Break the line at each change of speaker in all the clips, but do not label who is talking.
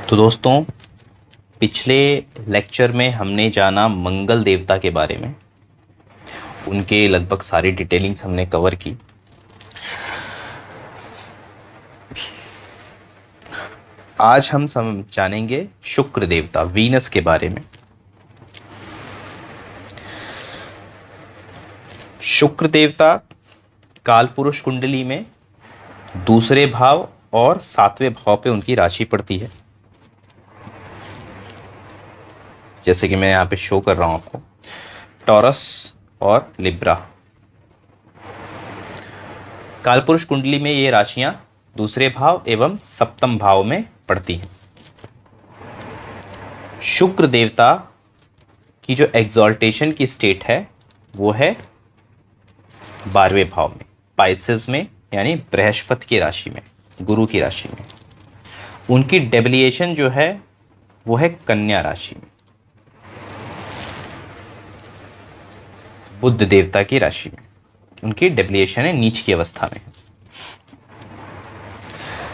तो दोस्तों, पिछले लेक्चर में हमने जाना मंगल देवता के बारे में। उनके लगभग सारी डिटेलिंग्स हमने कवर की। आज हम जानेंगे शुक्र देवता वीनस के बारे में। शुक्र देवता कालपुरुष कुंडली में दूसरे भाव और सातवें भाव पे उनकी राशि पड़ती है, जैसे कि मैं यहाँ पे शो कर रहा हूँ आपको, टॉरस और लिब्रा। कालपुरुष कुंडली में ये राशियां दूसरे भाव एवं सप्तम भाव में पड़ती हैं। शुक्र देवता की जो एग्जॉल्टेशन की स्टेट है वो है 12वें भाव में, पाइसेस में, यानी बृहस्पति की राशि में, गुरु की राशि में। उनकी डेबिलिएशन जो है वो है कन्या राशि में, बुध देवता की राशि में। उनकी डेबिलिएशन है नीच की अवस्था में।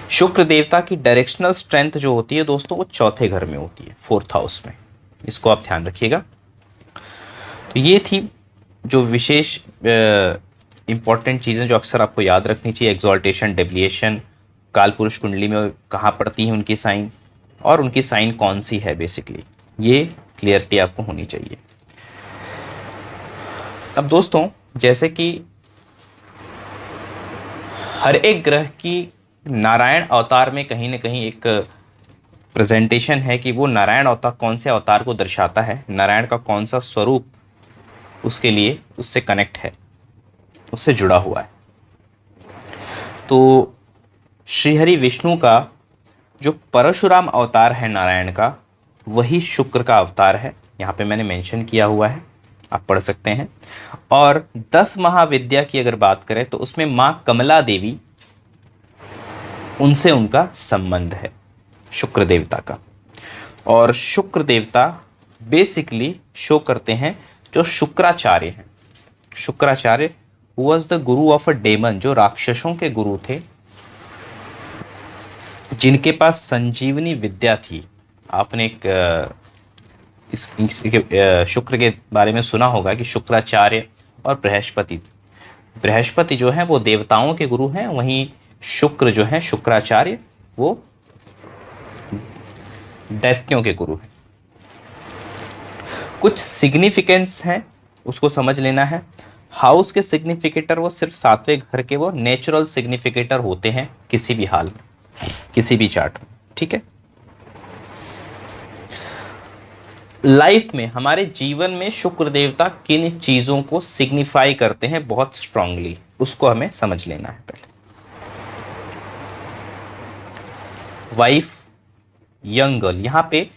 शुक्र देवता की डायरेक्शनल स्ट्रेंथ जो होती है दोस्तों, वो चौथे घर में होती है, 4th हाउस में। इसको आप ध्यान रखिएगा। तो ये थी जो विशेष इंपॉर्टेंट चीज़ें जो अक्सर आपको याद रखनी चाहिए। एग्जॉल्टेशन, डेबिलिएशन, कालपुरुष कुंडली में कहाँ पड़ती है उनकी साइन, और उनकी साइन कौन सी है, बेसिकली ये क्लियरिटी आपको होनी चाहिए। अब दोस्तों, जैसे कि हर एक ग्रह की नारायण अवतार में कहीं ना कहीं एक प्रेजेंटेशन है कि वो नारायण अवतार कौन से अवतार को दर्शाता है, नारायण का कौन सा स्वरूप उसके लिए उससे कनेक्ट है, उससे जुड़ा हुआ है। तो श्रीहरि विष्णु का जो परशुराम अवतार है नारायण का, वही शुक्र का अवतार है। यहाँ पे मैंने मेंशन किया हुआ है, आप पढ़ सकते हैं। और 10 महाविद्या की अगर बात करें तो उसमें माँ कमला देवी, उनसे उनका संबंध है शुक्र देवता का। और शुक्र देवता बेसिकली शो करते हैं जो शुक्राचार्य हैं। Shukracharya was the Guru of a daemon, जो राक्षसों के गुरु थे, जिनके पास संजीवनी विद्या थी। आपने एक शुक्र के बारे में सुना होगा कि शुक्राचार्य और बृहस्पति जो है वो देवताओं के गुरु हैं, वहीं शुक्र जो है शुक्राचार्य वो दैत्यों के गुरु हैं। कुछ सिग्निफिकेंस हैं, उसको समझ लेना है। हाउस के सिग्निफिकेटर वो सिर्फ 7वें घर के वो नेचुरल सिग्निफिकेटर होते हैं किसी भी हाल में, किसी भी चार्ट में, ठीक है। लाइफ में, हमारे जीवन में शुक्र देवता किन चीजों को सिग्निफाई करते हैं बहुत स्ट्रांगली, उसको हमें समझ लेना है पहले। वाइफ, यंग गर्ल, यहाँ पे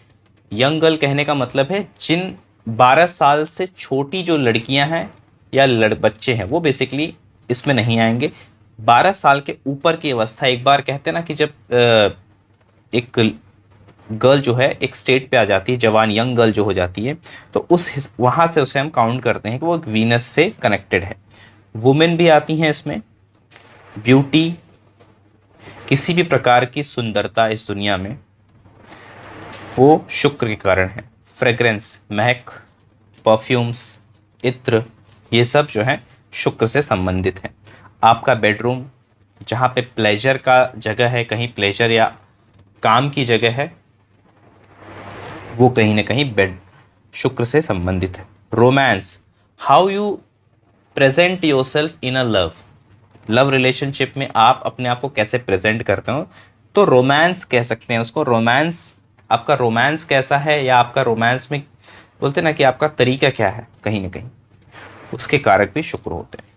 यंग गर्ल कहने का मतलब है जिन 12 साल से छोटी जो लड़कियां हैं या बच्चे हैं, वो बेसिकली इसमें नहीं आएंगे। 12 साल के ऊपर की अवस्था, एक बार कहते हैं ना कि जब एक गर्ल जो है एक स्टेट पे आ जाती है, जवान यंग गर्ल जो हो जाती है, तो उस वहाँ से उसे हम काउंट करते हैं कि वो वीनस से कनेक्टेड है। वुमेन भी आती हैं इसमें। ब्यूटी, किसी भी प्रकार की सुंदरता इस दुनिया में, वो शुक्र के कारण है। फ्रेग्रेंस, महक, परफ्यूम्स, इत्र, ये सब जो है शुक्र से संबंधित है। आपका बेडरूम, जहाँ पे प्लेजर का जगह है, कहीं प्लेजर या काम की जगह है, वो कहीं ना कहीं बेड शुक्र से संबंधित है। Romance, how you present yourself in a love relationship में आप अपने आप को कैसे प्रेजेंट करते हो, तो रोमांस कह सकते हैं उसको। रोमांस, आपका रोमांस कैसा है, या आपका रोमांस में बोलते ना कि आपका तरीका क्या है, कहीं ना कहीं उसके कारक भी शुक्र होते हैं।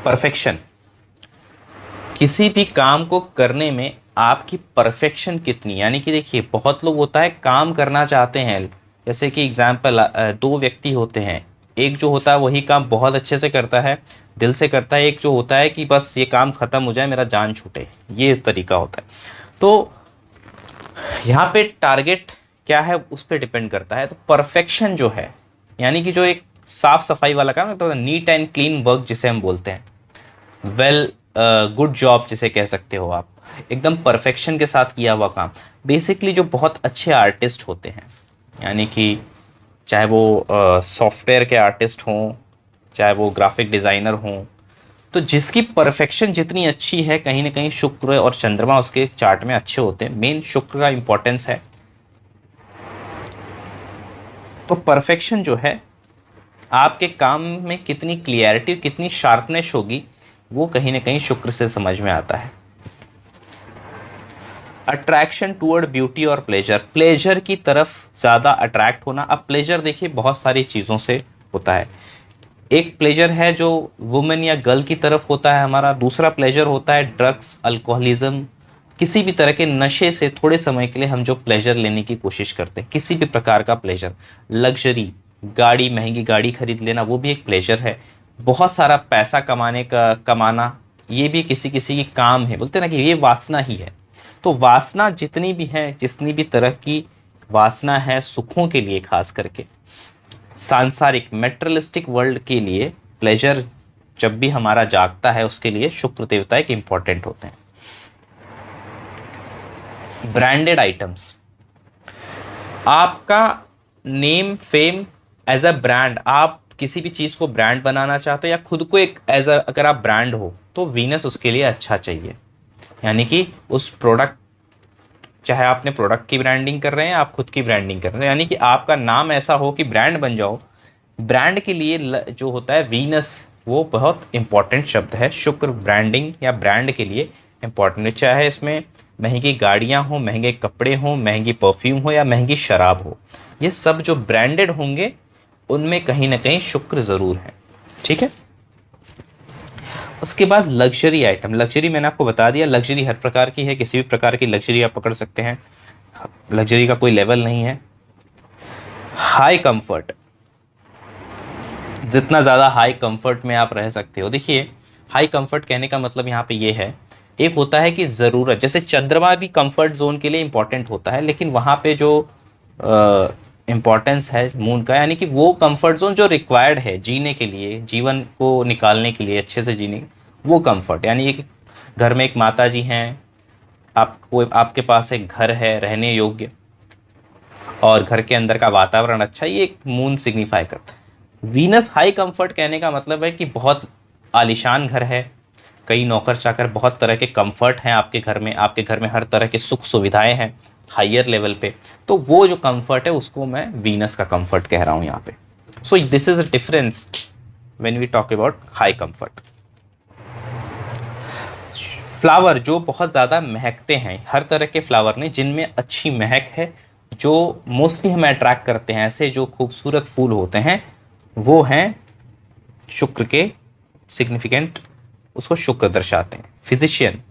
परफेक्शन, किसी भी काम को करने में आपकी परफेक्शन कितनी, यानी कि देखिए बहुत लोग होता है काम करना चाहते हैं, जैसे कि एग्जाम्पल 2 व्यक्ति होते हैं, एक जो होता है वही काम बहुत अच्छे से करता है, दिल से करता है, एक जो होता है कि बस ये काम खत्म हो जाए, मेरा जान छूटे, ये तरीका होता है। तो यहाँ पे टारगेट क्या है उस पर डिपेंड करता है। तो परफेक्शन जो है, यानी कि जो एक साफ सफाई वाला काम है, तो नीट एंड क्लीन वर्क जिसे हम बोलते हैं, वेल गुड जॉब जिसे कह सकते हो आप, एकदम परफेक्शन के साथ किया हुआ काम। बेसिकली जो बहुत अच्छे आर्टिस्ट होते हैं, यानी कि चाहे वो सॉफ्टवेयर के आर्टिस्ट हों, चाहे वो ग्राफिक डिज़ाइनर हों, तो जिसकी परफेक्शन जितनी अच्छी है, कहीं ना कहीं शुक्र और चंद्रमा उसके चार्ट में अच्छे होते हैं। मेन शुक्र का इंपॉर्टेंस है। तो परफेक्शन जो है, आपके काम में कितनी क्लियरिटी, कितनी शार्पनेस होगी, वो कहीं ना कहीं शुक्र से समझ में आता है। अट्रैक्शन टूवर्ड ब्यूटी और प्लेजर, प्लेजर की तरफ ज़्यादा अट्रैक्ट होना। अब प्लेजर देखिए बहुत सारी चीज़ों से होता है। एक प्लेजर है जो वुमेन या गर्ल की तरफ होता है हमारा, दूसरा प्लेजर होता है ड्रग्स, अल्कोहलिज्म, किसी भी तरह के नशे से थोड़े समय के लिए हम जो प्लेजर लेने की कोशिश करते हैं, किसी भी प्रकार का प्लेजर। लग्जरी गाड़ी, महंगी गाड़ी खरीद लेना, वो भी एक प्लेजर है। बहुत सारा पैसा कमाना, ये भी किसी किसी की काम है, बोलते हैं ना कि ये वासना ही है। तो वासना जितनी भी है, जितनी भी तरह की वासना है सुखों के लिए, खास करके सांसारिक मेटेरियलिस्टिक वर्ल्ड के लिए, प्लेजर जब भी हमारा जागता है, उसके लिए शुक्र देवता एक इंपॉर्टेंट होते हैं। ब्रांडेड आइटम्स, आपका name fame as a brand, आप किसी भी चीज़ को ब्रांड बनाना चाहते हो या खुद को एक एज अ, अगर आप ब्रांड हो तो वीनस उसके लिए अच्छा चाहिए। यानी कि उस प्रोडक्ट, चाहे आपने प्रोडक्ट की ब्रांडिंग कर रहे हैं, आप खुद की ब्रांडिंग कर रहे हैं, यानी कि आपका नाम ऐसा हो कि ब्रांड बन जाओ। ब्रांड के लिए जो होता है वीनस, वो बहुत इंपॉर्टेंट शब्द है। शुक्र ब्रांडिंग या ब्रांड के लिए इंपॉर्टेंट है। चाहे इसमें महंगी गाड़ियाँ हों, महंगे कपड़े हों, महंगी परफ्यूम हो या महंगी शराब हो, ये सब जो ब्रांडेड होंगे उनमें कहीं ना कहीं शुक्र ज़रूर है। ठीक है। उसके बाद लग्जरी आइटम, लग्जरी मैंने आपको बता दिया, लग्जरी हर प्रकार की है, किसी भी प्रकार की लग्जरी आप पकड़ सकते हैं, लग्जरी का कोई लेवल नहीं है। हाई कंफर्ट, जितना ज़्यादा हाई कंफर्ट में आप रह सकते हो। देखिए हाई कंफर्ट कहने का मतलब यहाँ पे ये है, एक होता है कि ज़रूरत, जैसे चंद्रमा भी कंफर्ट जोन के लिए इंपॉर्टेंट होता है, लेकिन वहाँ पे जो इम्पॉर्टेंस है मून का, यानी कि वो कंफर्ट जोन जो रिक्वायर्ड है जीने के लिए, जीवन को निकालने के लिए, अच्छे से जीने, वो कंफर्ट। यानी कि घर में एक माता जी हैं, आपको, आपके पास एक घर है रहने योग्य, और घर के अंदर का वातावरण अच्छा, ये एक मून सिग्निफाई करता है। वीनस हाई कंफर्ट कहने का मतलब है कि बहुत आलीशान घर है, कई नौकर चाकर, बहुत तरह के कंफर्ट हैं आपके घर में, आपके घर में हर तरह के सुख सुविधाएं हैं हायर लेवल पे, तो वो जो कंफर्ट है उसको मैं वीनस का कंफर्ट कह रहा हूँ यहाँ पे। So this is a difference when we talk about high comfort. Flower जो बहुत ज़्यादा महकते हैं, हर तरह के फ्लावर ने जिनमें अच्छी महक है, जो मोस्टली हमें अट्रैक्ट करते हैं, ऐसे जो खूबसूरत फूल होते हैं, वो हैं शुक्र के सिग्निफिकेंट, उसको शुक्र दर्शाते हैं। फिजिशियन,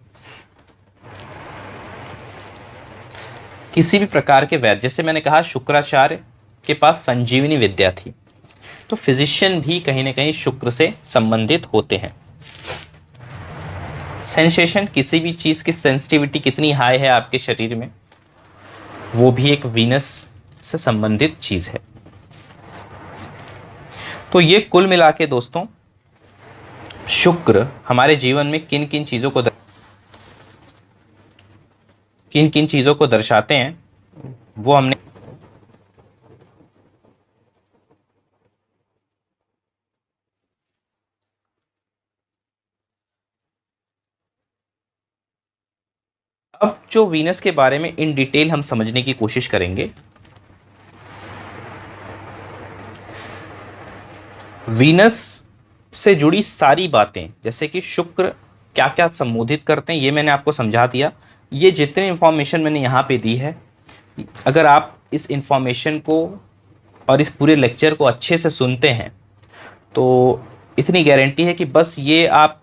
किसी भी प्रकार के वैद्य, जैसे मैंने कहा शुक्राचार्य के पास संजीवनी विद्या थी, तो फिजिशियन भी कहीं ना कहीं शुक्र से संबंधित होते हैं। सेंसेशन, किसी भी चीज़ की सेंसिटिविटी कितनी हाई है आपके शरीर में, वो भी एक वीनस से संबंधित चीज़ है। तो ये कुल मिला के दोस्तों, शुक्र हमारे जीवन में किन किन चीज़ों को दर्शाते हैं, वो हमने अब जो वीनस के बारे में इन डिटेल हम समझने की कोशिश करेंगे। वीनस से जुड़ी सारी बातें, जैसे कि शुक्र क्या क्या संबोधित करते हैं, ये मैंने आपको समझा दिया। ये जितने इंफॉर्मेशन मैंने यहाँ पे दी है, अगर आप इस इंफॉर्मेशन को और इस पूरे लेक्चर को अच्छे से सुनते हैं, तो इतनी गारंटी है कि बस ये आप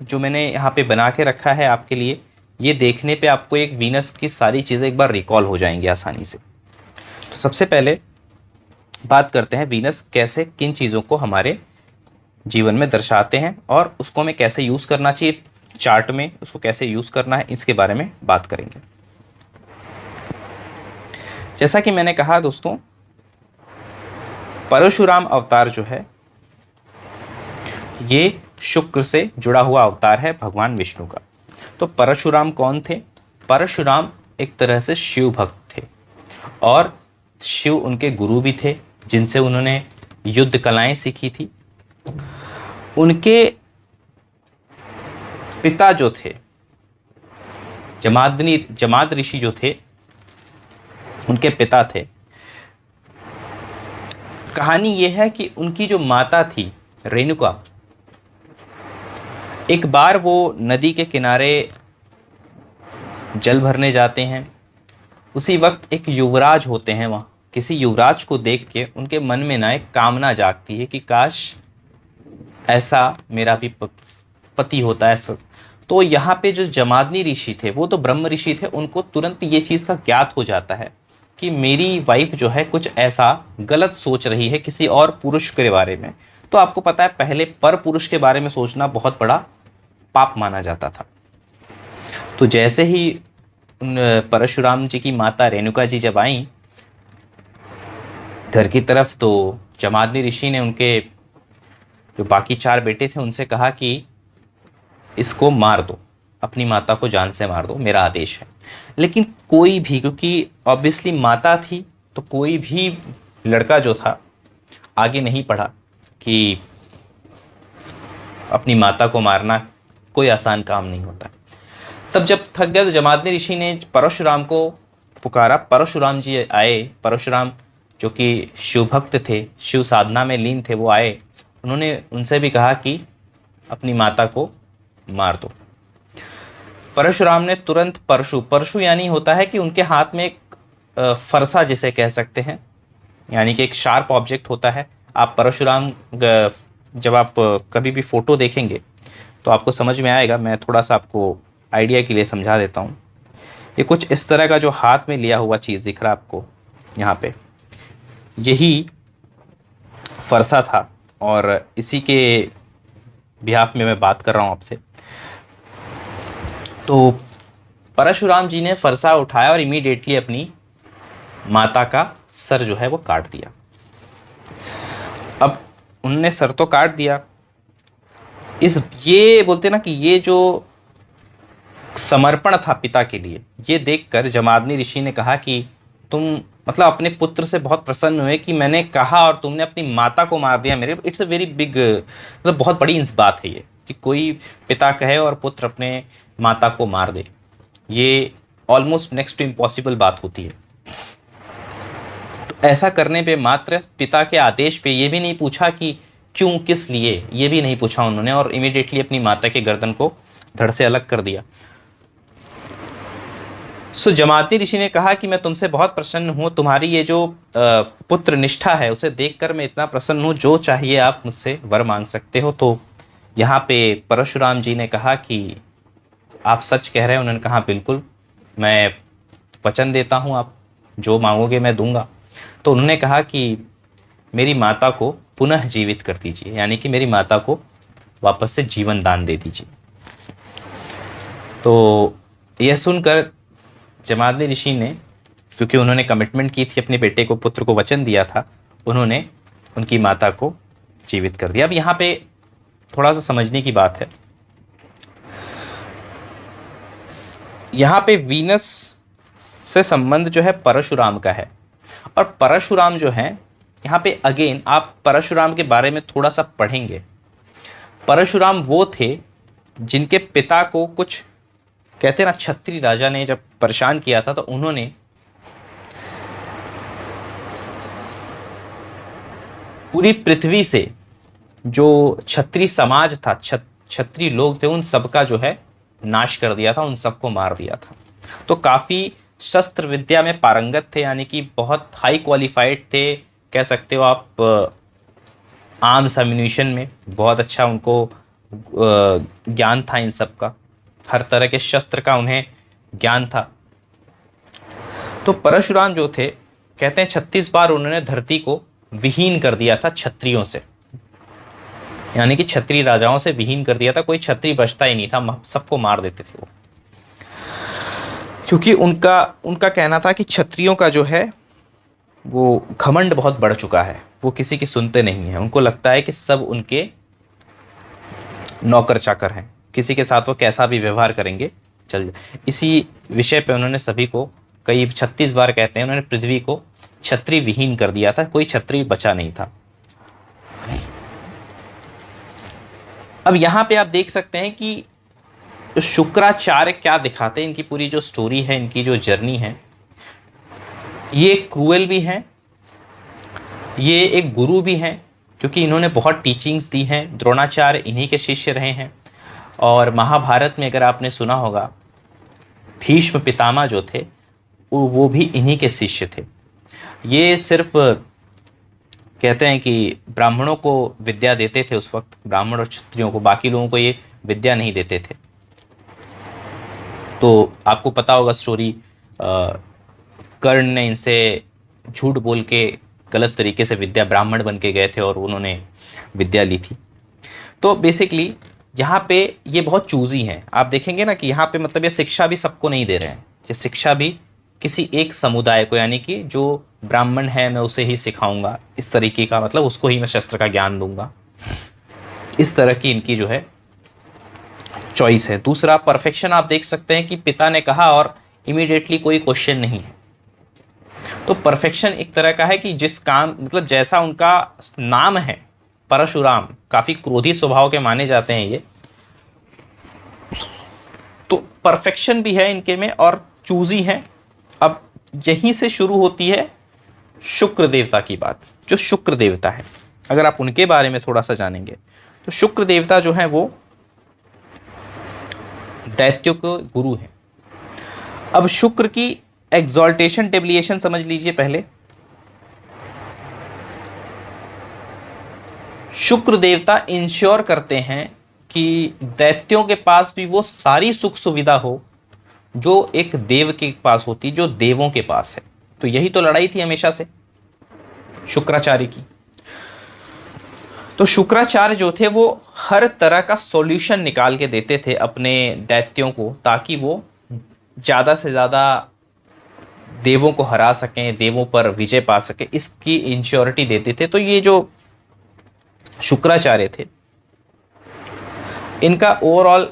जो मैंने यहाँ पे बना के रखा है आपके लिए, ये देखने पे आपको एक वीनस की सारी चीज़ें एक बार रिकॉल हो जाएंगी आसानी से। तो सबसे पहले बात करते हैं वीनस कैसे किन चीज़ों को हमारे जीवन में दर्शाते हैं, और उसको हमें कैसे यूज़ करना चाहिए चार्ट में, उसको कैसे यूज़ करना है, इसके बारे में बात करेंगे। जैसा कि मैंने कहा दोस्तों, परशुराम अवतार जो है ये शुक्र से जुड़ा हुआ अवतार है भगवान विष्णु का। तो परशुराम कौन थे? परशुराम एक तरह से शिव भक्त थे और शिव उनके गुरु भी थे, जिनसे उन्होंने युद्ध कलाएं सीखी थी। उनके पिता जो थे, जमाद ऋषि जो थे, उनके पिता थे। कहानी यह है कि उनकी जो माता थी रेणुका, एक बार वो नदी के किनारे जल भरने जाते हैं। उसी वक्त एक युवराज होते हैं वहाँ। किसी युवराज को देख के उनके मन में ना एक कामना जागती है कि काश ऐसा मेरा भी पति होता है ऐसा। तो यहाँ पे जो जमादनी ऋषि थे, वो तो ब्रह्म ऋषि थे, उनको तुरंत ये चीज़ का ज्ञात हो जाता है कि मेरी वाइफ जो है कुछ ऐसा गलत सोच रही है किसी और पुरुष के बारे में। तो आपको पता है पहले पर पुरुष के बारे में सोचना बहुत बड़ा पाप माना जाता था। तो जैसे ही परशुराम जी की माता रेणुका जी जब आई घर की तरफ, तो जमादनी ऋषि ने उनके जो बाकी 4 बेटे थे उनसे कहा कि इसको मार दो, अपनी माता को जान से मार दो, मेरा आदेश है। लेकिन कोई भी, क्योंकि ऑब्वियसली माता थी, तो कोई भी लड़का जो था आगे नहीं बढ़ा कि अपनी माता को मारना कोई आसान काम नहीं होता। तब जब थक गया तो जमादनी ऋषि ने परशुराम को पुकारा। परशुराम जी आए। परशुराम जो कि शिव भक्त थे, शिव साधना में लीन थे, वो आए। उन्होंने उनसे भी कहा कि अपनी माता को मार दो। परशुराम ने तुरंत परशु यानी होता है कि उनके हाथ में एक फरसा जिसे कह सकते हैं, यानी कि एक शार्प ऑब्जेक्ट होता है। आप परशुराम जब आप कभी भी फ़ोटो देखेंगे तो आपको समझ में आएगा। मैं थोड़ा सा आपको आइडिया के लिए समझा देता हूँ। ये कुछ इस तरह का जो हाथ में लिया हुआ चीज़ दिख रहा है आपको यहाँ पे, यही फरसा था और इसी के बिहाफ में मैं बात कर रहा हूँ आपसे। तो परशुराम जी ने फरसा उठाया और इमीडिएटली अपनी माता का सर जो है वो काट दिया। अब उनने सर तो काट दिया, ये बोलते ना कि ये जो समर्पण था पिता के लिए, ये देखकर जमादनी ऋषि ने कहा कि तुम मतलब अपने पुत्र से बहुत प्रसन्न हुए कि मैंने कहा और तुमने अपनी माता को मार दिया। मेरे इट्स अ वेरी बिग, मतलब बहुत बड़ी इस बात है ये कि कोई पिता कहे और पुत्र अपने माता को मार दे। ये ऑलमोस्ट नेक्स्ट टू इम्पॉसिबल बात होती है। तो ऐसा करने पे मात्र पिता के आदेश पे ये भी नहीं पूछा कि क्यों, किस लिए, ये भी नहीं पूछा उन्होंने, और इमीडिएटली अपनी माता के गर्दन को धड़ से अलग कर दिया। सो जमादनी ऋषि ने कहा कि मैं तुमसे बहुत प्रसन्न हूँ, तुम्हारी ये जो पुत्र निष्ठा है उसे देखकर मैं इतना प्रसन्न हूँ, जो चाहिए आप मुझसे वर मांग सकते हो। तो यहाँ पे परशुराम जी ने कहा कि आप सच कह रहे हैं। उन्होंने कहा बिल्कुल, मैं वचन देता हूँ, आप जो मांगोगे मैं दूंगा। तो उन्होंने कहा कि मेरी माता को पुनः जीवित कर दीजिए, यानी कि मेरी माता को वापस से जीवन दान दे दीजिए। तो यह सुनकर जमादनी ऋषि ने, क्योंकि उन्होंने कमिटमेंट की थी, अपने बेटे को, पुत्र को वचन दिया था, उन्होंने उनकी माता को जीवित कर दिया। अब यहाँ पे थोड़ा सा समझने की बात है। यहाँ पे वीनस से संबंध जो है परशुराम का है, और परशुराम जो है यहाँ पे अगेन आप परशुराम के बारे में थोड़ा सा पढ़ेंगे। परशुराम वो थे जिनके पिता को कुछ कहते हैं ना, क्षत्रिय राजा ने जब परेशान किया था, तो उन्होंने पूरी पृथ्वी से जो क्षत्रिय समाज था, क्षत्रिय लोग थे, उन सबका जो है नाश कर दिया था, उन सबको मार दिया था। तो काफ़ी शस्त्र विद्या में पारंगत थे, यानी कि बहुत हाई क्वालिफाइड थे, कह सकते हो आप। आर्म्स एम्यूनिशन में बहुत अच्छा उनको ज्ञान था, इन सब का, हर तरह के शस्त्र का उन्हें ज्ञान था। तो परशुराम जो थे, कहते हैं 36 बार उन्होंने धरती को विहीन कर दिया था क्षत्रियों से, यानी कि क्षत्रिय राजाओं से विहीन कर दिया था। कोई क्षत्रिय बचता ही नहीं था, सबको मार देते थे वो, क्योंकि उनका कहना था कि क्षत्रियों का जो है वो घमंड बहुत बढ़ चुका है, वो किसी की सुनते नहीं हैं। उनको लगता है कि सब उनके नौकर चाकर हैं, किसी के साथ वो कैसा भी व्यवहार करेंगे चल जाए। इसी विषय पे उन्होंने सभी को कई 36 बार कहते हैं उन्होंने पृथ्वी को क्षत्रिय विहीन कर दिया था, कोई क्षत्रिय बचा नहीं था। अब यहां पे आप देख सकते हैं कि शुक्राचार्य क्या दिखाते हैं, इनकी पूरी जो स्टोरी है, इनकी जो जर्नी है, ये क्रूएल भी हैं, ये एक गुरु भी हैं, क्योंकि इन्होंने बहुत टीचिंग्स दी हैं। द्रोणाचार्य इन्हीं के शिष्य रहे हैं। और महाभारत में अगर आपने सुना होगा, भीष्म पितामह जो थे वो भी इन्हीं के शिष्य थे। ये सिर्फ कहते हैं कि ब्राह्मणों को विद्या देते थे उस वक्त, ब्राह्मण और क्षत्रियों को, बाकी लोगों को ये विद्या नहीं देते थे। तो आपको पता होगा स्टोरी, कर्ण ने इनसे झूठ बोल के गलत तरीके से विद्या, ब्राह्मण बन के गए थे और उन्होंने विद्या ली थी। तो बेसिकली यहाँ पे ये बहुत चूजी हैं। आप देखेंगे ना कि यहाँ पे मतलब ये शिक्षा भी सबको नहीं दे रहे हैं, ये शिक्षा भी किसी एक समुदाय को, यानी कि जो ब्राह्मण है मैं उसे ही सिखाऊंगा, इस तरीके का, मतलब उसको ही मैं शस्त्र का ज्ञान दूंगा, इस तरह की इनकी जो है चॉइस है। दूसरा, परफेक्शन आप देख सकते हैं कि पिता ने कहा और इमीडिएटली कोई क्वेश्चन नहीं है। तो परफेक्शन एक तरह का है कि जिस काम, मतलब जैसा उनका नाम है परशुराम, काफी क्रोधी स्वभाव के माने जाते हैं ये, तो परफेक्शन भी है इनके में और चूजी है। अब यहीं से शुरू होती है शुक्र देवता की बात। जो शुक्र देवता है, अगर आप उनके बारे में थोड़ा सा जानेंगे तो शुक्र देवता जो है वो दैत्यों के गुरु हैं। अब शुक्र की एग्जॉल्टेशन डेबिलिएशन समझ लीजिए पहले। शुक्र देवता इंश्योर करते हैं कि दैत्यों के पास भी वो सारी सुख सुविधा हो जो एक देव के पास होती, जो देवों के पास है। तो यही तो लड़ाई थी हमेशा से शुक्राचार्य की। तो शुक्राचार्य जो थे वो हर तरह का सॉल्यूशन निकाल के देते थे अपने दैत्यों को, ताकि वो ज़्यादा से ज़्यादा देवों को हरा सकें, देवों पर विजय पा सकें, इसकी इंश्योरिटी देते थे। तो ये जो शुक्राचार्य थे, इनका ओवरऑल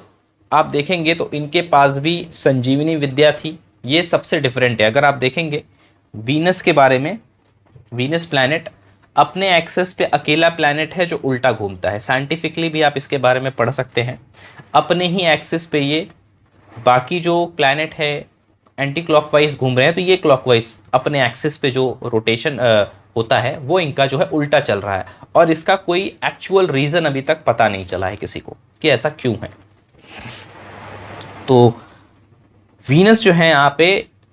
आप देखेंगे तो इनके पास भी संजीवनी विद्या थी। ये सबसे डिफरेंट है। अगर आप देखेंगे वीनस के बारे में, वीनस प्लैनेट अपने एक्सेस पे अकेला प्लैनेट है जो उल्टा घूमता है। साइंटिफिकली भी आप इसके बारे में पढ़ सकते हैं। अपने ही एक्सेस पे ये, बाकी जो प्लैनेट है एंटी क्लॉकवाइज घूम रहे हैं, तो ये क्लॉकवाइज अपने एक्सेस पे जो रोटेशन होता है वो इनका जो है उल्टा चल रहा है। और इसका कोई एक्चुअल रीज़न अभी तक पता नहीं चला है किसी को कि ऐसा क्यों है। तो वीनस जो है यहाँ पे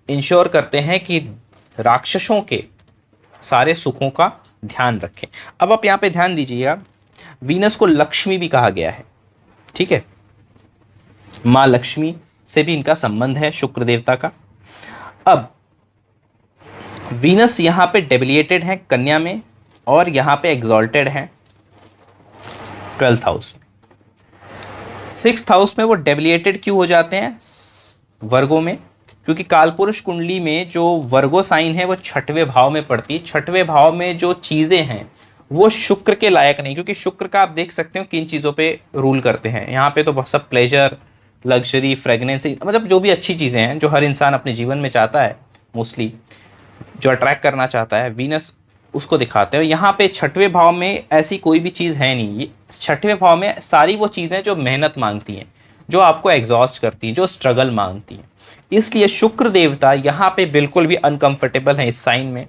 इंश्योर करते हैं कि राक्षसों के सारे सुखों का ध्यान रखें। अब आप यहाँ पे ध्यान दीजिएगा, वीनस को लक्ष्मी भी कहा गया है, ठीक है, माँ लक्ष्मी से भी इनका संबंध है शुक्र देवता का। अब वीनस यहाँ पे डेबिलिएटेड है कन्या में और यहाँ पे एग्जॉल्टेड है 12th हाउस में। 6th हाउस में वो डेबिलिएटेड क्यों हो जाते हैं वर्गों में? क्योंकि कालपुरुष कुंडली में जो वर्गो साइन है वो 6वें भाव में पड़ती है। 6वें भाव में जो चीज़ें हैं वो शुक्र के लायक नहीं, क्योंकि शुक्र का आप देख सकते हो किन चीज़ों पे रूल करते हैं। यहाँ पे तो सब प्लेजर, लग्जरी, फ्रेगनेंस, मतलब जो भी अच्छी चीज़ें हैं जो हर इंसान अपने जीवन में चाहता है, मोस्टली जो अट्रैक्ट करना चाहता है, वीनस उसको दिखाते हैं। यहाँ पे 6वें भाव में ऐसी कोई भी चीज़ है नहीं। ये 6वें भाव में सारी वो चीज़ें जो मेहनत मांगती हैं, जो आपको एग्जॉस्ट करती हैं, जो स्ट्रगल मांगती हैं। इसलिए शुक्र देवता यहाँ पे बिल्कुल भी अनकंफर्टेबल हैं इस साइन में।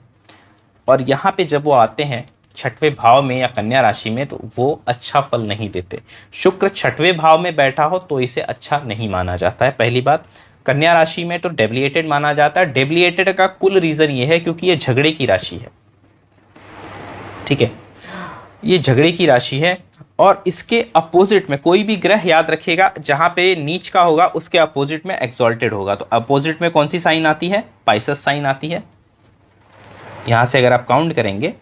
और यहाँ पे जब वो आते हैं 6वें भाव में या कन्या राशि में, तो वो अच्छा फल नहीं देते। शुक्र 6वें भाव में बैठा हो तो इसे अच्छा नहीं माना जाता है। पहली बात, कन्या राशि में तो डेबिलिएटेड माना जाता है। डेबिलिएटेड का कुल रीज़न ये है क्योंकि ये झगड़े की राशि है, ठीक है, ये झगड़े की राशि है। और इसके अपोजिट में कोई भी ग्रह, याद रखिएगा, जहां पे नीच का होगा उसके अपोजिट में एक्सॉल्टेड होगा। तो अपोजिट में कौन सी साइन आती है? पाइसेस साइन आती है। यहां से अगर आप काउंट करेंगे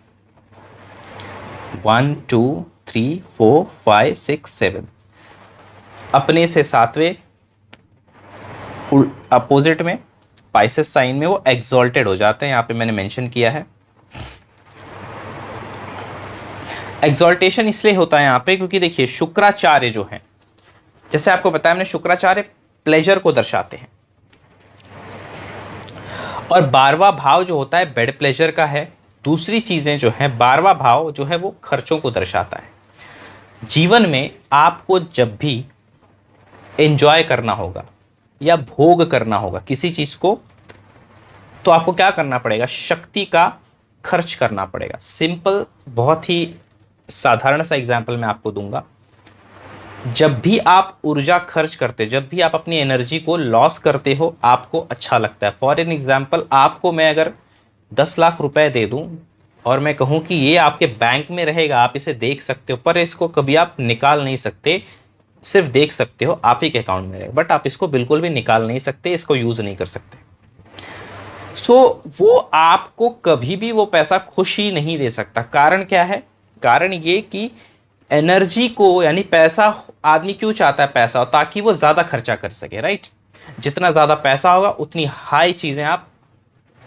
1 2 3 4 5 6 7, अपने से 7वें अपोजिट में पाइसेस साइन में वो एक्सॉल्टेड हो जाते हैं। यहां पे मैंने मेंशन किया है। एग्जॉल्टेशन इसलिए होता है यहाँ पे क्योंकि देखिए शुक्राचार्य जो है, जैसे आपको बताया मैंने, शुक्राचार्य प्लेजर को दर्शाते हैं। और 12वां भाव जो होता है बेड प्लेजर का है। दूसरी चीज़ें जो हैं, 12वां भाव जो है वो खर्चों को दर्शाता है। जीवन में आपको जब भी एंजॉय करना होगा या भोग करना होगा किसी चीज़ को, तो आपको क्या करना पड़ेगा, शक्ति का खर्च करना पड़ेगा। सिंपल, बहुत ही साधारण सा एग्जाम्पल मैं आपको दूंगा। जब भी आप ऊर्जा खर्च करते हो, जब भी आप अपनी एनर्जी को लॉस करते हो, आपको अच्छा लगता है। फॉर एन एग्जाम्पल, आपको मैं अगर 10 लाख रुपए दे दूं और मैं कहूं कि ये आपके बैंक में रहेगा, आप इसे देख सकते हो, पर इसको कभी आप निकाल नहीं सकते, सिर्फ देख सकते हो, आप ही के अकाउंट में रहेगा, बट आप इसको बिल्कुल भी निकाल नहीं सकते, इसको यूज नहीं कर सकते। वो आपको कभी भी वो पैसा खुशी नहीं दे सकता। कारण क्या है? कारण ये कि एनर्जी को, यानी पैसा, आदमी क्यों चाहता है पैसा हो? ताकि वो ज़्यादा खर्चा कर सके, राइट। जितना ज़्यादा पैसा होगा उतनी हाई चीज़ें आप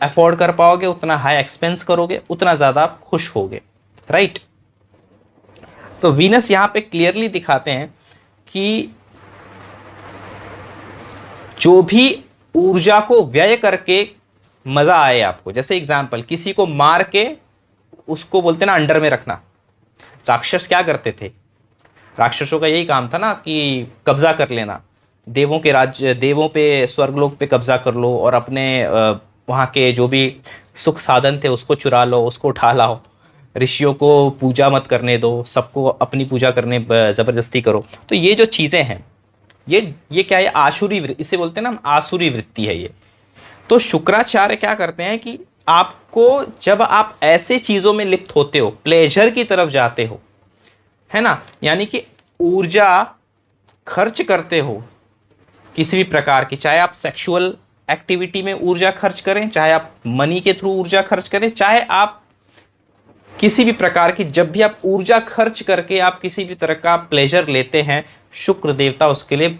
अफोर्ड कर पाओगे, उतना हाई एक्सपेंस करोगे, उतना ज़्यादा आप खुश होगे, राइट। तो वीनस यहाँ पे क्लियरली दिखाते हैं कि जो भी ऊर्जा को व्यय करके मज़ा आए आपको, जैसे एग्जाम्पल, किसी को मार के उसको बोलते ना अंडर में रखना। राक्षस क्या करते थे? राक्षसों का यही काम था ना कि कब्जा कर लेना, देवों के राज्य, देवों पे, स्वर्गलोक पे कब्जा कर लो और अपने वहाँ के जो भी सुख साधन थे उसको चुरा लो, उसको उठा लाओ, ऋषियों को पूजा मत करने दो, सबको अपनी पूजा करने ज़बरदस्ती करो। तो ये जो चीज़ें हैं, ये क्या है? आसुरी वृत्ति, इसे बोलते हैं ना, आसुरी वृत्ति है ये। तो शुक्राचार्य क्या करते हैं कि आपको, जब आप ऐसे चीज़ों में लिप्त होते हो, प्लेजर की तरफ जाते हो, है ना, यानी कि ऊर्जा खर्च करते हो किसी भी प्रकार की, चाहे आप सेक्सुअल एक्टिविटी में ऊर्जा खर्च करें, चाहे आप मनी के थ्रू ऊर्जा खर्च करें, चाहे आप किसी भी प्रकार की, जब भी आप ऊर्जा खर्च करके आप किसी भी तरह का प्लेजर लेते हैं, शुक्र देवता उसके लिए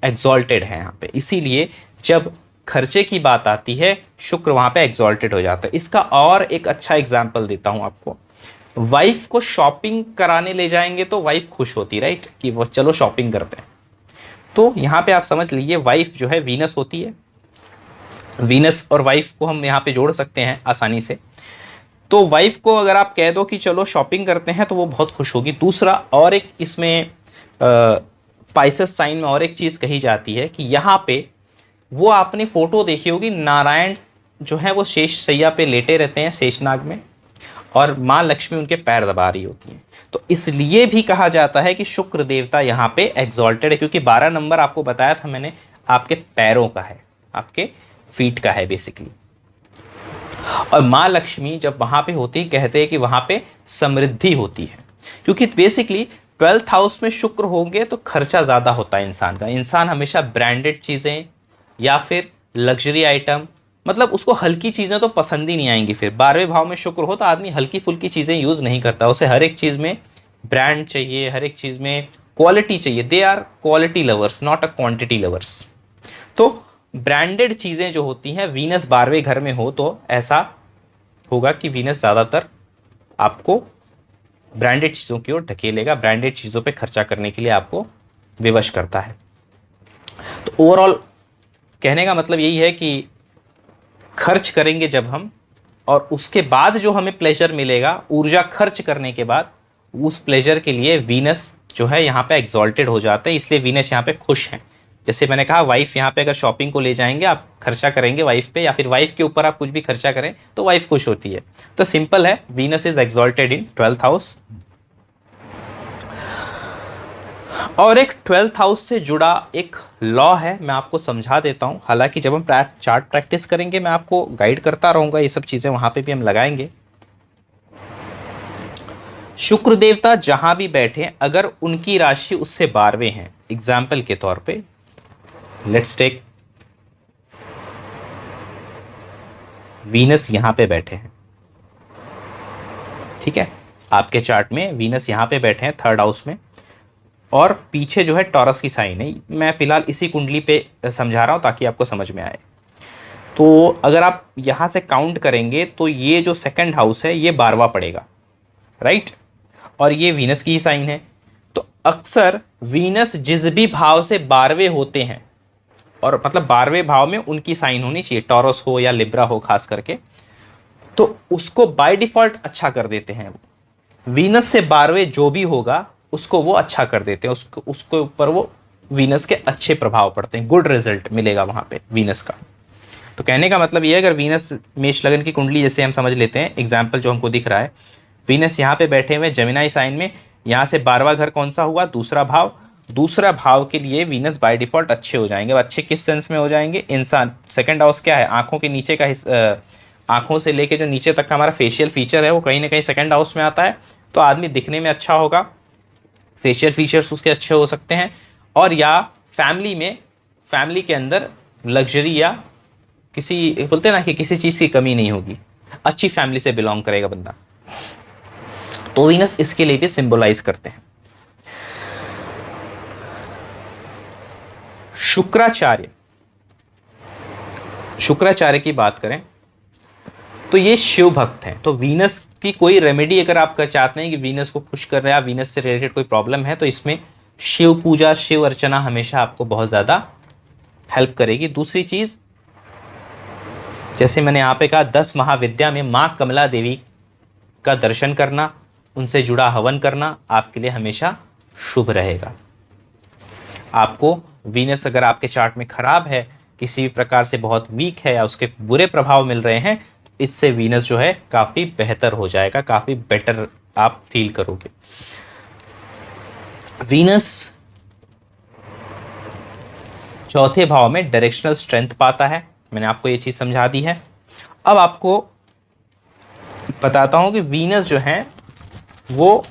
एग्जॉल्टेड है यहाँ पे। इसीलिए जब खर्चे की बात आती है, शुक्र वहाँ पे एग्जॉल्टेड हो जाता है। इसका और एक अच्छा एग्जाम्पल देता हूँ आपको। वाइफ को शॉपिंग कराने ले जाएंगे तो वाइफ खुश होती, राइट, कि वो चलो शॉपिंग करते हैं। तो यहाँ पे आप समझ लीजिए, वाइफ जो है वीनस होती है। वीनस और वाइफ को हम यहाँ पे जोड़ सकते हैं आसानी से। तो वाइफ को अगर आप कह दो कि चलो शॉपिंग करते हैं, तो वो बहुत खुश होगी। दूसरा, और एक इसमें पाइसेस साइन में और एक चीज़ कही जाती है कि यहाँ पे वो आपने फोटो देखी होगी, नारायण जो है वो शेष सैया पे लेटे रहते हैं शेषनाग में, और माँ लक्ष्मी उनके पैर दबा रही होती हैं। तो इसलिए भी कहा जाता है कि शुक्र देवता यहाँ पे एग्जॉल्टेड है, क्योंकि 12 नंबर आपको बताया था मैंने, आपके पैरों का है, आपके फीट का है बेसिकली। और माँ लक्ष्मी जब वहाँ पे होती है, कहते हैं कि वहाँ पे समृद्धि होती है, क्योंकि बेसिकली 12th हाउस में शुक्र होंगे तो खर्चा ज़्यादा होता है इंसान का। इंसान हमेशा ब्रांडेड चीज़ें या फिर लग्जरी आइटम, मतलब उसको हल्की चीज़ें तो पसंद ही नहीं आएंगी। फिर 12वें भाव में शुक्र हो तो आदमी हल्की फुल्की चीज़ें यूज़ नहीं करता, उसे हर एक चीज़ में ब्रांड चाहिए, हर एक चीज़ में क्वालिटी चाहिए। They are quality lovers, not a quantity lovers. तो ब्रांडेड चीज़ें जो होती हैं, वीनस 12वें घर में हो तो ऐसा होगा कि वीनस ज़्यादातर आपको ब्रांडेड चीज़ों की ओर ढकेलेगा, ब्रांडेड चीज़ों पे खर्चा करने के लिए आपको विवश करता है। तो ओवरऑल कहने का मतलब यही है कि खर्च करेंगे जब हम, और उसके बाद जो हमें प्लेजर मिलेगा ऊर्जा खर्च करने के बाद, उस प्लेजर के लिए वीनस जो है यहाँ पे एग्जॉल्टेड हो जाते हैं। इसलिए वीनस यहाँ पे खुश हैं। जैसे मैंने कहा, वाइफ यहाँ पे अगर शॉपिंग को ले जाएंगे, आप खर्चा करेंगे वाइफ पे, या फिर वाइफ के ऊपर आप कुछ भी खर्चा करें तो वाइफ खुश होती है। तो सिंपल है, Venus is exalted in 12th house. और एक 12th हाउस से जुड़ा एक लॉ है, मैं आपको समझा देता हूं। हालांकि जब हम चार्ट प्रैक्टिस करेंगे मैं आपको गाइड करता रहूंगा, ये सब चीज़ें वहां पे भी हम लगाएंगे। शुक्र देवता जहां भी बैठे, अगर उनकी राशि उससे 12वें हैं, एग्जाम्पल के तौर पे लेट्स टेक वीनस यहां पे बैठे हैं, ठीक है, आपके चार्ट में वीनस यहां पे बैठे हैं 3rd हाउस में, और पीछे जो है टॉरस की साइन है। मैं फिलहाल इसी कुंडली पे समझा रहा हूँ ताकि आपको समझ में आए। तो अगर आप यहाँ से काउंट करेंगे तो ये जो 2nd हाउस है ये 12वां पड़ेगा, राइट, और ये वीनस की ही साइन है। तो अक्सर वीनस जिस भी भाव से 12वें होते हैं और मतलब 12वें भाव में उनकी साइन होनी चाहिए, टॉरस हो या लिब्रा हो खास करके, तो उसको बाय डिफॉल्ट अच्छा कर देते हैं। वीनस से 12वें जो भी होगा उसको वो अच्छा कर देते हैं, उसको उसके ऊपर वो वीनस के अच्छे प्रभाव पड़ते हैं, गुड रिजल्ट मिलेगा वहां पे वीनस का। तो कहने का मतलब ये है, अगर वीनस मेष लगन की कुंडली जैसे हम समझ लेते हैं, एग्जाम्पल जो हमको दिख रहा है, वीनस यहाँ पे बैठे हुए जेमिनाई साइन में, यहाँ से 12वां घर कौन सा हुआ, दूसरा भाव। दूसरा भाव के लिए वीनस बाय डिफॉल्ट अच्छे हो जाएंगे। अब अच्छे किस सेंस में हो जाएंगे, इंसान, सेकंड हाउस क्या है, आंखों के नीचे का आंखों से लेके जो नीचे तक का हमारा फेशियल फीचर है वो कहीं ना कहीं सेकंड हाउस में आता है, तो आदमी दिखने में अच्छा होगा, फेशियल फीचर्स उसके अच्छे हो सकते हैं। और या फैमिली में, फैमिली के अंदर लग्जरी या किसी बोलते हैं ना कि किसी चीज़ की कमी नहीं होगी, अच्छी फैमिली से बिलोंग करेगा बंदा, तो वीनस इसके लिए भी सिंबलाइज करते हैं। शुक्राचार्य, शुक्राचार्य की बात करें तो ये शिव भक्त हैं। तो वीनस की कोई रेमेडी अगर आप कर चाहते हैं कि वीनस को खुश कर रहे हैं, वीनस से रिलेटेड कोई प्रॉब्लम है, तो इसमें शिव पूजा, शिव अर्चना हमेशा आपको बहुत ज़्यादा हेल्प करेगी। दूसरी चीज़, जैसे मैंने यहाँ पे कहा, 10 महाविद्या में माँ कमला देवी का दर्शन करना, उनसे जुड़ा हवन करना आपके लिए हमेशा शुभ रहेगा। आपको वीनस अगर आपके चार्ट में खराब है, किसी भी प्रकार से बहुत वीक है या उसके बुरे प्रभाव मिल रहे हैं, इससे वीनस जो है काफ़ी बेहतर हो जाएगा, काफ़ी बेटर आप फील करोगे। वीनस चौथे भाव में डायरेक्शनल स्ट्रेंथ पाता है, मैंने आपको ये चीज़ समझा दी है। अब आपको बताता हूँ कि वीनस जो है वो,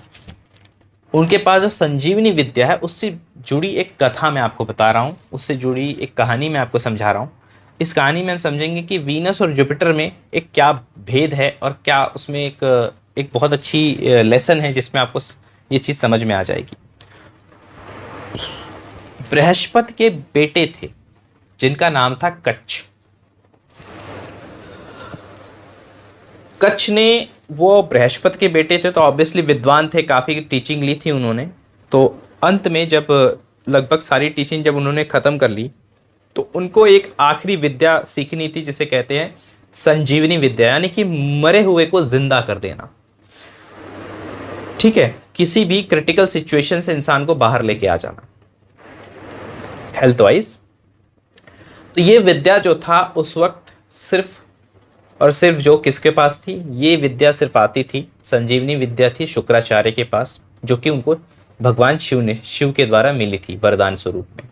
उनके पास जो संजीवनी विद्या है उससे जुड़ी एक कथा मैं आपको बता रहा हूँ, उससे जुड़ी एक कहानी मैं आपको समझा रहा हूँ। इस कहानी में हम समझेंगे कि वीनस और जुपिटर में एक क्या भेद है और क्या उसमें एक बहुत अच्छी लेसन है जिसमें आपको ये चीज़ समझ में आ जाएगी। बृहस्पति के बेटे थे जिनका नाम था कच्छ। कच्छ ने, वो बृहस्पति के बेटे थे तो ऑब्वियसली विद्वान थे, काफ़ी टीचिंग ली थी उन्होंने। तो अंत में जब लगभग सारी टीचिंग जब उन्होंने ख़त्म कर ली तो उनको एक आखिरी विद्या सीखनी थी जिसे कहते हैं संजीवनी विद्या, यानी कि मरे हुए को जिंदा कर देना। ठीक है, किसी भी क्रिटिकल सिचुएशन से इंसान को बाहर लेके आ जाना हेल्थ वाइज। तो ये विद्या जो था उस वक्त सिर्फ और सिर्फ जो किसके पास थी, ये विद्या सिर्फ आती थी, संजीवनी विद्या थी शुक्राचार्य के पास, जो कि उनको भगवान शिव के द्वारा मिली थी वरदान स्वरूप में।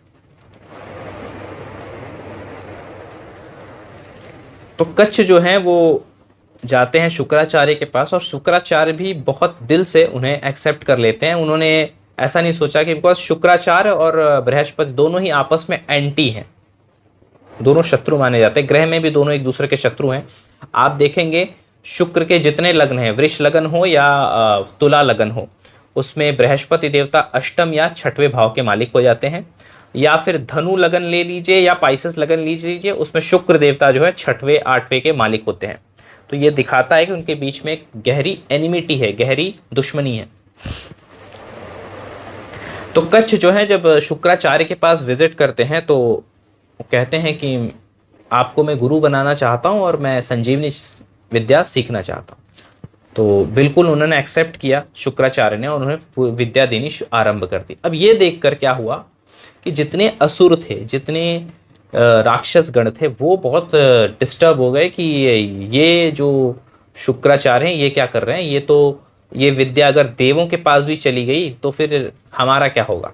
तो कच्छ जो है वो जाते हैं शुक्राचार्य के पास और शुक्राचार्य भी बहुत दिल से उन्हें एक्सेप्ट कर लेते हैं। उन्होंने ऐसा नहीं सोचा कि बिकॉज शुक्राचार्य और बृहस्पति दोनों ही आपस में एंटी हैं, दोनों शत्रु माने जाते हैं, ग्रह में भी दोनों एक दूसरे के शत्रु हैं। आप देखेंगे शुक्र के जितने लग्न हैं, वृष लगन हो या तुला लगन हो, उसमें बृहस्पति देवता अष्टम या छठवें भाव के मालिक हो जाते हैं। या फिर धनु लगन ले लीजिए या पाइसेस लगन लीजिए, उसमें शुक्र देवता जो है छठवें आठवें के मालिक होते हैं। तो ये दिखाता है कि उनके बीच में एक गहरी एनिमिटी है, गहरी दुश्मनी है। तो कच्छ जो है जब शुक्राचार्य के पास विजिट करते हैं तो कहते हैं कि आपको मैं गुरु बनाना चाहता हूँ और मैं संजीवनी विद्या सीखना चाहता हूँ। तो बिल्कुल उन्होंने एक्सेप्ट किया शुक्राचार्य ने, और उन्होंने विद्या देनी आरंभ कर दी। अब ये देखकर क्या हुआ कि जितने असुर थे, जितने राक्षस गण थे, वो बहुत डिस्टर्ब हो गए कि ये जो शुक्राचार्य हैं ये क्या कर रहे हैं, ये विद्या अगर देवों के पास भी चली गई तो फिर हमारा क्या होगा,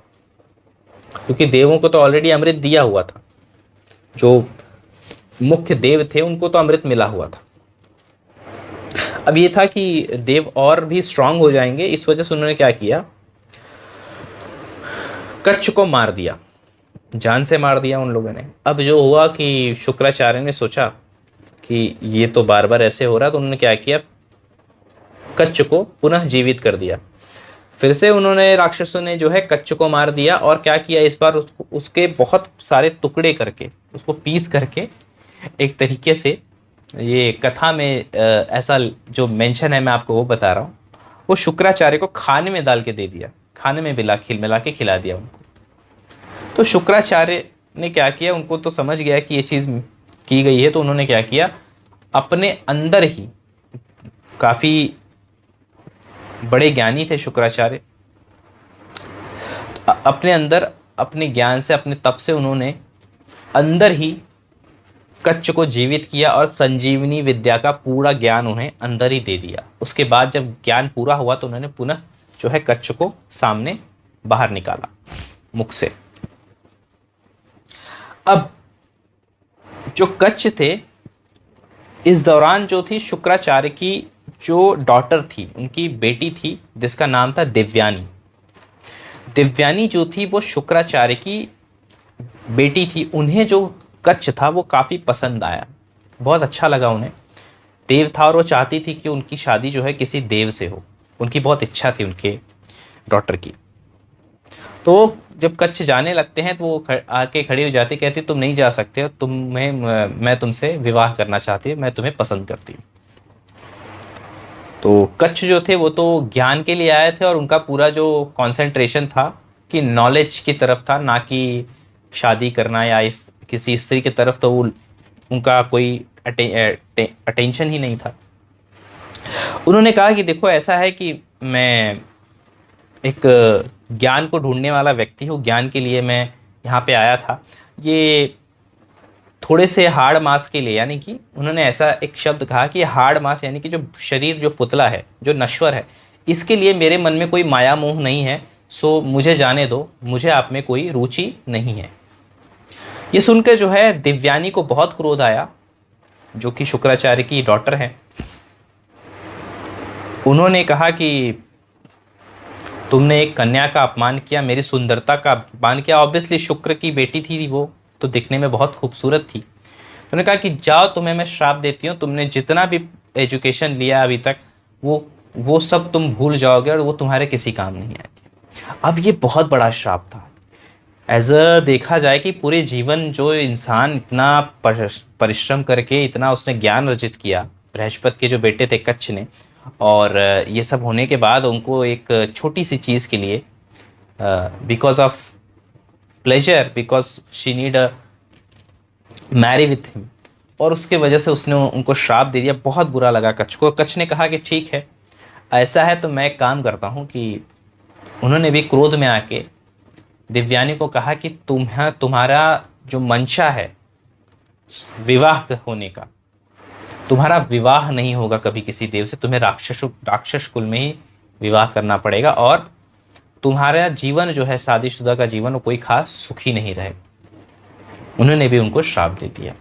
क्योंकि देवों को तो ऑलरेडी अमृत दिया हुआ था, जो मुख्य देव थे उनको तो अमृत मिला हुआ था। अब ये था कि देव और भी स्ट्रांग हो जाएंगे, इस वजह से उन्होंने क्या किया, कच्छ को मार दिया, जान से मार दिया उन लोगों ने। अब जो हुआ कि शुक्राचार्य ने सोचा कि ये तो बार बार ऐसे हो रहा, तो उन्होंने क्या किया, कच्छ को पुनः जीवित कर दिया। फिर से उन्होंने, राक्षसों ने जो है कच्छ को मार दिया, और क्या किया इस बार, उसके बहुत सारे टुकड़े करके, उसको पीस करके, एक तरीके से ये कथा में ऐसा जो मेंशन है मैं आपको वो बता रहा हूँ, वो शुक्राचार्य को खाने में डाल के दे दिया, खाने में मिला के खिला दिया उनको। तो शुक्राचार्य ने क्या किया, उनको तो समझ गया कि ये चीज़ की गई है, तो उन्होंने क्या किया, अपने अंदर ही, काफ़ी बड़े ज्ञानी थे शुक्राचार्य, अपने अंदर अपने ज्ञान से, अपने तप से उन्होंने अंदर ही कच्छ को जीवित किया और संजीवनी विद्या का पूरा ज्ञान उन्हें अंदर ही दे दिया। उसके बाद जब ज्ञान पूरा हुआ तो उन्होंने पुनः जो है कच्छ को सामने बाहर निकाला मुख से। अब जो कच्छ थे, इस दौरान जो थी शुक्राचार्य की जो डॉटर थी, उनकी बेटी थी जिसका नाम था दिव्यानी। दिव्यानी जो थी वो शुक्राचार्य की बेटी थी। उन्हें जो कच्छ था वो काफ़ी पसंद आया, बहुत अच्छा लगा उन्हें। देव था और वो चाहती थी कि उनकी शादी जो है किसी देव से हो, उनकी बहुत इच्छा थी उनके डॉटर की। तो जब कच्छ जाने लगते हैं तो वो आके खड़ी हो जाती, कहती तुम नहीं जा सकते हो, तुम्हें मैं तुमसे विवाह करना चाहती हूँ, मैं तुम्हें पसंद करती हूँ। तो कच्छ जो थे वो तो ज्ञान के लिए आए थे और उनका पूरा जो कंसंट्रेशन था कि नॉलेज की तरफ था, ना कि शादी करना या इस किसी स्त्री की तरफ, तो वो उनका कोई अटेंशन ही नहीं था। उन्होंने कहा कि देखो ऐसा है कि मैं एक ज्ञान को ढूंढने वाला व्यक्ति हूँ, ज्ञान के लिए मैं यहाँ पे आया था। ये थोड़े से हाड़ मास के लिए, यानी कि उन्होंने ऐसा एक शब्द कहा कि हाड़ मास यानी कि जो शरीर, जो पुतला है, जो नश्वर है, इसके लिए मेरे मन में कोई माया मोह नहीं है, सो मुझे जाने दो, मुझे आप में कोई रुचि नहीं है। ये सुनकर जो है दिव्यानी को बहुत क्रोध आया, जो कि शुक्राचार्य की डॉटर है। उन्होंने कहा कि तुमने एक कन्या का अपमान किया, मेरी सुंदरता का अपमान किया। ऑब्वियसली शुक्र की बेटी थी वो, तो दिखने में बहुत खूबसूरत थी। उन्होंने कहा कि जाओ, तुम्हें मैं श्राप देती हूँ, तुमने जितना भी एजुकेशन लिया अभी तक वो सब तुम भूल जाओगे और वो तुम्हारे किसी काम नहीं आएगी। अब ये बहुत बड़ा श्राप था। एज अ देखा जाए कि पूरे जीवन जो इंसान इतना परिश्रम करके इतना उसने ज्ञान अर्जित किया, बृहस्पति के जो बेटे थे कच्छ ने, और ये सब होने के बाद उनको एक छोटी सी चीज़ के लिए, because of pleasure, because she need a marry with him, और उसके वजह से उसने उनको श्राप दे दिया। बहुत बुरा लगा कच्छ को। कच्छ ने कहा कि ठीक है, ऐसा है तो मैं एक काम करता हूँ कि उन्होंने भी क्रोध में आके दिव्यानी को कहा कि तुम्हारा जो मंशा है विवाह होने का, तुम्हारा विवाह नहीं होगा कभी किसी देव से, तुम्हें राक्षस कुल में ही विवाह करना पड़ेगा, और तुम्हारा जीवन जो है शादीशुदा का जीवन, वो कोई खास सुखी नहीं रहे। उन्होंने भी उनको श्राप दे दिया।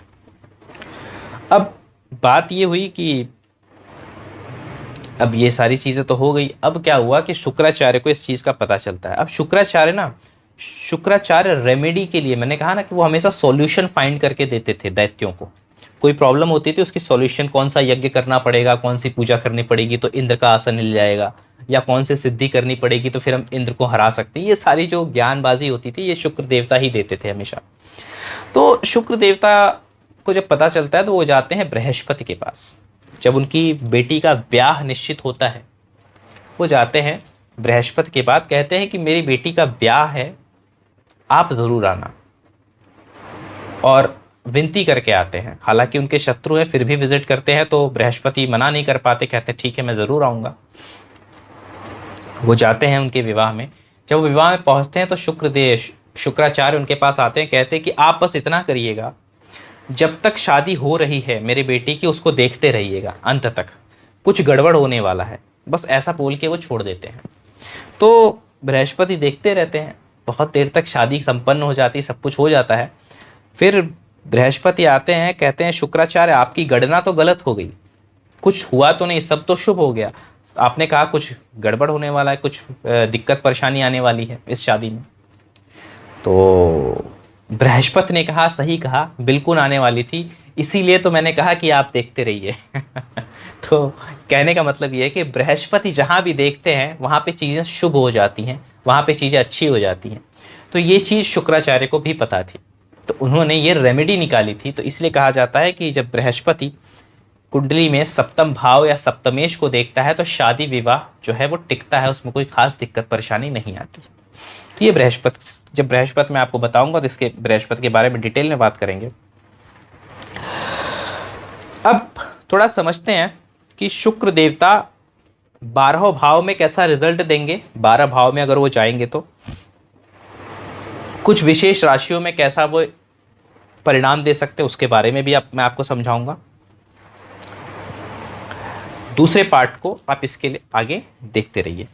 अब बात ये हुई कि अब ये सारी चीज़ें तो हो गई। अब क्या हुआ कि शुक्राचार्य को इस चीज़ का पता चलता है। अब शुक्राचार्य रेमेडी के लिए, मैंने कहा ना कि वो हमेशा सॉल्यूशन फाइंड करके देते थे दैत्यों को। कोई प्रॉब्लम होती थी, उसकी सॉल्यूशन, कौन सा यज्ञ करना पड़ेगा, कौन सी पूजा करनी पड़ेगी तो इंद्र का आसन मिल जाएगा, या कौन से सिद्धि करनी पड़ेगी तो फिर हम इंद्र को हरा सकते हैं। ये सारी जो ज्ञानबाजी होती थी, ये शुक्र देवता ही देते थे हमेशा। तो शुक्र देवता को जब पता चलता है तो वो जाते हैं बृहस्पति के पास। जब उनकी बेटी का ब्याह निश्चित होता है, वो जाते हैं बृहस्पति के पास, कहते हैं कि मेरी बेटी का ब्याह है, आप ज़रूर आना, और विनती करके आते हैं। हालांकि उनके शत्रु हैं, फिर भी विजिट करते हैं, तो बृहस्पति मना नहीं कर पाते, कहते हैं ठीक है मैं ज़रूर आऊँगा। वो जाते हैं उनके विवाह में। जब वो विवाह में पहुँचते हैं तो शुक्राचार्य उनके पास आते हैं, कहते हैं कि आप बस इतना करिएगा, जब तक शादी हो रही है मेरे बेटी की, उसको देखते रहिएगा अंत तक, कुछ गड़बड़ होने वाला है, बस ऐसा बोल के वो छोड़ देते हैं। तो बृहस्पति देखते रहते हैं, बहुत देर तक शादी संपन्न हो जाती है, सब कुछ हो जाता है। फिर बृहस्पति आते हैं, कहते हैं शुक्राचार्य आपकी गणना तो गलत हो गई, कुछ हुआ तो नहीं, सब तो शुभ हो गया, आपने कहा कुछ गड़बड़ होने वाला है, कुछ दिक्कत परेशानी आने वाली है इस शादी में। तो बृहस्पति ने कहा सही कहा, बिल्कुल आने वाली थी, इसीलिए तो मैंने कहा कि आप देखते रहिए। तो कहने का मतलब ये है कि बृहस्पति जहाँ भी देखते हैं वहाँ पे चीज़ें शुभ हो जाती हैं, वहाँ पे चीज़ें अच्छी हो जाती हैं। तो ये चीज़ शुक्राचार्य को भी पता थी, तो उन्होंने ये रेमेडी निकाली थी। तो इसलिए कहा जाता है कि जब बृहस्पति कुंडली में सप्तम भाव या सप्तमेश को देखता है तो शादी विवाह जो है वो टिकता है, उसमें कोई खास दिक्कत परेशानी नहीं आती। तो ये बृहस्पति, जब बृहस्पति मैं आपको बताऊंगा तो इसके बृहस्पति के बारे में डिटेल में बात करेंगे। अब थोड़ा समझते हैं कि शुक्र देवता 12 भाव में कैसा रिजल्ट देंगे, 12 भाव में अगर वो जाएंगे तो कुछ विशेष राशियों में कैसा वो परिणाम दे सकते हैं, उसके बारे में भी मैं आपको समझाऊंगा। दूसरे पार्ट को आप इसके लिए आगे देखते रहिए।